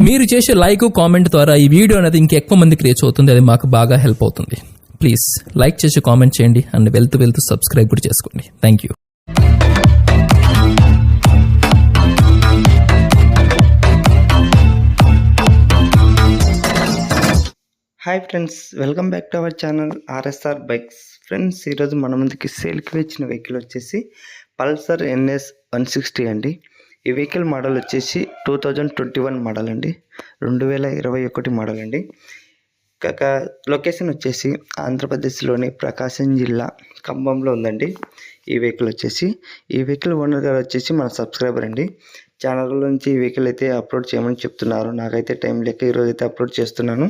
మీరు చేసే like comment ద్వారా ఈ వీడియో అనేది ఇంకెక్కువ మందికి రీచ్ అవుతుంది. అది మాకు బాగా హెల్ప్ అవుతుంది. ప్లీజ్ లైక్ చేసి కామెంట్ చేయండి అండ్ వెళ్తూ సబ్స్క్రైబ్ కూడా చేసుకోండి. Thank you. Hi friends, welcome back to our channel RSR bikes. Friends, ఈరోజు మన ముందుకి సేల్కి వచ్చిన వెహికల్ వచ్చేసి పల్సర్ NS 160 అండి. ఈ వెహికల్ మోడల్ వచ్చేసి 2021 మోడల్ అండి, 2021 మోడల్ అండి. కాక లొకేషన్ వచ్చేసి ఆంధ్రప్రదేశ్లోని ప్రకాశం జిల్లా ఖమ్మంలో ఉందండి. ఈ వెహికల్ ఓనర్ గారు వచ్చేసి మన సబ్స్క్రైబర్ అండి. ఛానల్ నుంచి ఈ వెహికల్ అయితే అప్లోడ్ చేయమని చెప్తున్నారు. నాకైతే టైం లేక ఈరోజు అయితే అప్లోడ్ చేస్తున్నాను.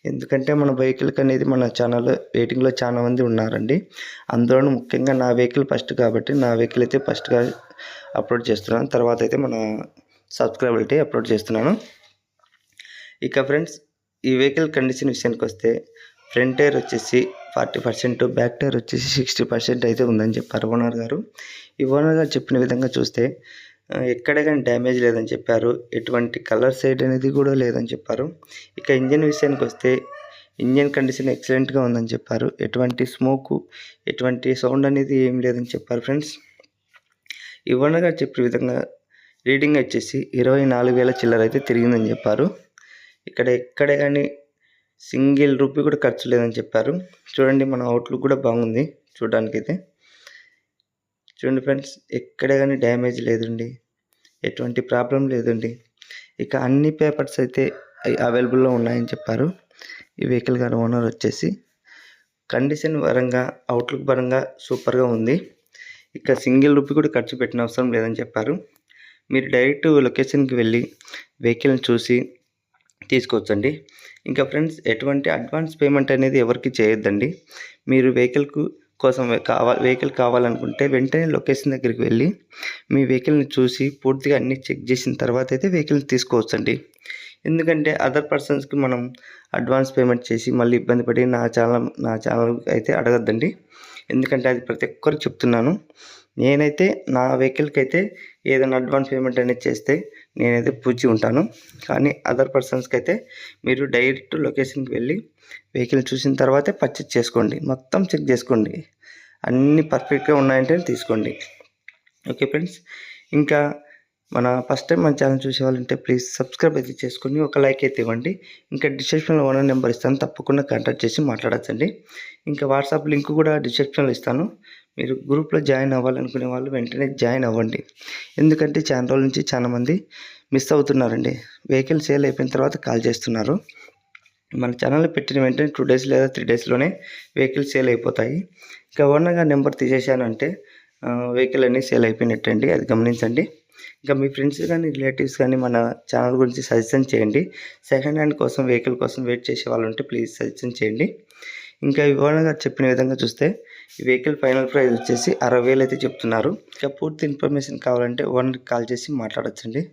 ఎందుకంటే మన వెహికల్కి అనేది మన ఛానల్ వెయిటింగ్లో చాలా మంది ఉన్నారండి. అందులోనూ ముఖ్యంగా నా వెహికల్ ఫస్ట్ కాబట్టి నా వెహికల్ అయితే ఫస్ట్గా అప్లోడ్ చేస్తున్నాను. తర్వాత అయితే మన సబ్స్క్రైబర్ అయితే అప్లోడ్ చేస్తున్నాను. ఇక ఫ్రెండ్స్, ఈ వెహికల్ కండిషన్ విషయానికి వస్తే ఫ్రంట్ టైర్ వచ్చేసి 40%, బ్యాక్ టైర్ వచ్చేసి 60% అయితే ఉందని చెప్పారు ఓనర్ గారు. ఈ ఓనర్ గారు చెప్పిన విధంగా చూస్తే ఎక్కడ కానీ డ్యామేజ్ లేదని చెప్పారు. ఎటువంటి కలర్ సైడ్ అనేది కూడా లేదని చెప్పారు. ఇక ఇంజన్ విషయానికి వస్తే ఇంజన్ కండిషన్ ఎక్సలెంట్గా ఉందని చెప్పారు. ఎటువంటి స్మోకు, ఎటువంటి సౌండ్ అనేది ఏం లేదని చెప్పారు. ఫ్రెండ్స్, ఈ ఓనర్ గారు చెప్పిన విధంగా రీడింగ్ వచ్చేసి 24,000 చిల్లర అయితే తిరిగిందని చెప్పారు. ఎక్కడే కానీ సింగిల్ రూపీ కూడా ఖర్చు లేదని చెప్పారు. చూడండి, మన అవుట్లుక్ కూడా బాగుంది చూడడానికైతే. చూడండి ఫ్రెండ్స్, ఎక్కడే కానీ డ్యామేజ్ లేదండి, ఎటువంటి ప్రాబ్లం లేదండి. ఇక అన్ని పేపర్స్ అయితే అవైలబుల్లో ఉన్నాయని చెప్పారు. ఈ వెహికల్ గారి ఓనర్ వచ్చేసి కండిషన్ పరంగా, అవుట్లుక్ పరంగా సూపర్గా ఉంది. ఇక సింగిల్ రూపీ కూడా ఖర్చు పెట్టిన అవసరం లేదని చెప్పారు. మీరు డైరెక్ట్ లొకేషన్కి వెళ్ళి వెహికల్ని చూసి తీసుకోవచ్చండి. ఇంకా ఫ్రెండ్స్, ఎటువంటి అడ్వాన్స్ పేమెంట్ అనేది ఎవరికి చేయొద్దండి. మీరు వెహికల్ కావాలనుకుంటే వెంటనే లొకేషన్ దగ్గరికి వెళ్ళి మీ వెహికల్ని చూసి పూర్తిగా అన్నీ చెక్ చేసిన తర్వాత అయితే వెహికల్ని తీసుకోవచ్చండి. ఎందుకంటే అదర్ పర్సన్స్కి మనం అడ్వాన్స్ పేమెంట్ చేసి మళ్ళీ ఇబ్బంది పడి నా ఛానల్ అయితే అడగద్దండి. ఎందుకంటే అది ప్రతి ఒక్కరికి చెప్తున్నాను. నేనైతే నా వెహికల్కి అయితే ఏదైనా అడ్వాన్స్ పేమెంట్ అనేది చేస్తే నేనైతే పూచి ఉంటాను. కానీ అదర్ పర్సన్స్కి అయితే మీరు డైరెక్ట్ లొకేషన్కి వెళ్ళి వెహికల్ చూసిన తర్వాతే పర్చేజ్ చేసుకోండి. మొత్తం చెక్ చేసుకోండి, అన్నీ పర్ఫెక్ట్గా ఉన్నాయంటే తీసుకోండి. ఓకే ఫ్రెండ్స్, ఇంకా మన ఫస్ట్ టైం మన ఛానల్ చూసే వాళ్ళంటే ప్లీజ్ సబ్స్క్రైబ్ అయితే చేసుకొని ఒక లైక్ అయితే ఇవ్వండి. ఇంకా డిస్క్రిప్షన్లో ఓనర్ నెంబర్ ఇస్తాను, తప్పకుండా కాంటాక్ట్ చేసి మాట్లాడచ్చండి. ఇంకా వాట్సాప్ లింక్ కూడా డిస్క్రిప్షన్లో ఇస్తాను. మీరు గ్రూప్లో జాయిన్ అవ్వాలనుకునే వాళ్ళు వెంటనే జాయిన్ అవ్వండి. ఎందుకంటే చాలా రోజుల నుంచి చాలామంది మిస్ అవుతున్నారండి. వెహికల్ సేల్ అయిపోయిన తర్వాత కాల్ చేస్తున్నారు. మన ఛానల్లో పెట్టిన వెంటనే 2 days లేదా 3 daysలోనే వెహికల్ సేల్ అయిపోతాయి. ఇంకా ఓనర్గా నెంబర్ తీసేశానంటే వెహికల్ అన్నీ సేల్ అయిపోయినట్టండి, అది గమనించండి. ఇంకా మీ ఫ్రెండ్స్ కానీ రిలేటివ్స్ కానీ మన ఛానల్ గురించి సజెషన్ చేయండి. సెకండ్ హ్యాండ్ కోసం, వెహికల్ కోసం వెయిట్ చేసే వాళ్ళు ఉంటే ప్లీజ్ సజెషన్ చేయండి. ఇంకా ఓనర్ గారు చెప్పిన విధంగా చూస్తే ఈ వెహికల్ ఫైనల్ ప్రైస్ వచ్చేసి 60,000 అయితే చెప్తున్నారు. ఇంకా పూర్తి ఇన్ఫర్మేషన్ కావాలంటే ఓనర్కి కాల్ చేసి మాట్లాడచ్చండి.